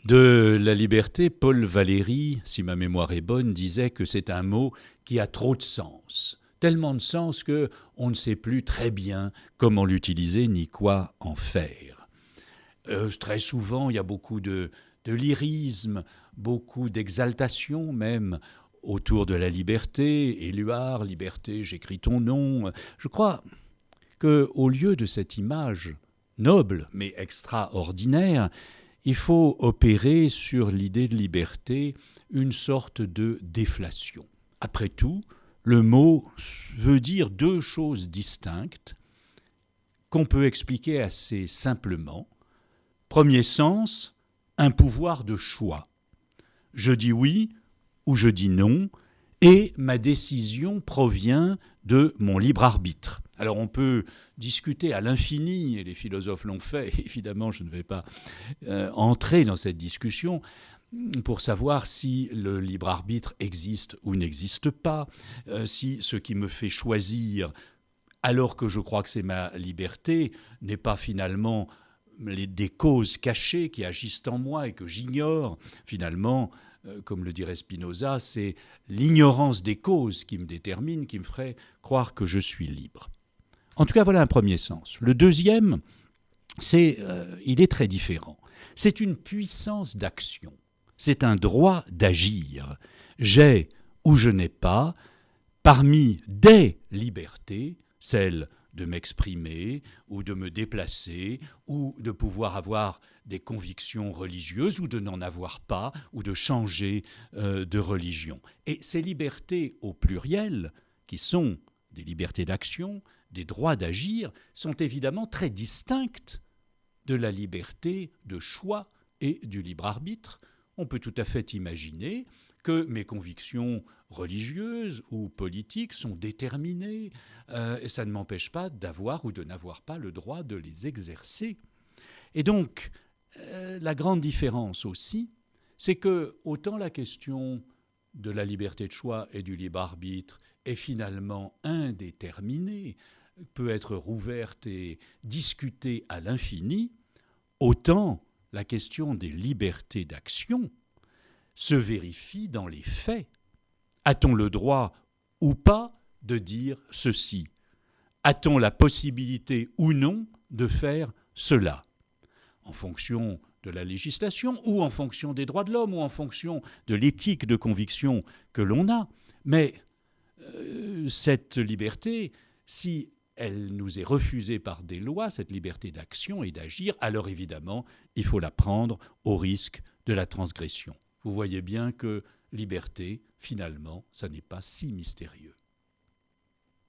De la liberté, Paul Valéry, si ma mémoire est bonne, disait que c'est un mot qui a trop de sens. Tellement de sens qu'on ne sait plus très bien comment l'utiliser ni quoi en faire. Très souvent, il y a beaucoup de lyrisme, beaucoup d'exaltation même autour de la liberté. Éluard, liberté, j'écris ton nom. Je crois qu'au lieu de cette image noble mais extraordinaire, il faut opérer sur l'idée de liberté une sorte de déflation. Après tout, le mot veut dire deux choses distinctes qu'on peut expliquer assez simplement. Premier sens, un pouvoir de choix. Je dis oui ou je dis non, et ma décision provient de mon libre arbitre. Alors on peut discuter à l'infini, et les philosophes l'ont fait, évidemment je ne vais pas entrer dans cette discussion, pour savoir si le libre arbitre existe ou n'existe pas, si ce qui me fait choisir, alors que je crois que c'est ma liberté, n'est pas finalement des causes cachées qui agissent en moi et que j'ignore. Finalement, comme le dirait Spinoza, c'est l'ignorance des causes qui me détermine, qui me ferait croire que je suis libre. En tout cas, voilà un premier sens. Le deuxième, il est très différent. C'est une puissance d'action. C'est un droit d'agir. J'ai ou je n'ai pas, parmi des libertés, celle de m'exprimer ou de me déplacer ou de pouvoir avoir des convictions religieuses ou de n'en avoir pas ou de changer de religion. Et ces libertés au pluriel, qui sont des libertés d'action, des droits d'agir, sont évidemment très distinctes de la liberté de choix et du libre arbitre. On peut tout à fait imaginer que mes convictions religieuses ou politiques sont déterminées, et ça ne m'empêche pas d'avoir ou de n'avoir pas le droit de les exercer. Et donc, la grande différence aussi, c'est que autant la question de la liberté de choix et du libre arbitre est finalement indéterminée, peut être rouverte et discutée à l'infini, autant la question des libertés d'action se vérifie dans les faits. A-t-on le droit ou pas de dire ceci ? A-t-on la possibilité ou non de faire cela ? En fonction de la législation ou en fonction des droits de l'homme ou en fonction de l'éthique de conviction que l'on a. Mais cette liberté, si elle nous est refusée par des lois, cette liberté d'action et d'agir, alors évidemment, il faut la prendre au risque de la transgression. Vous voyez bien que liberté, finalement, ça n'est pas si mystérieux.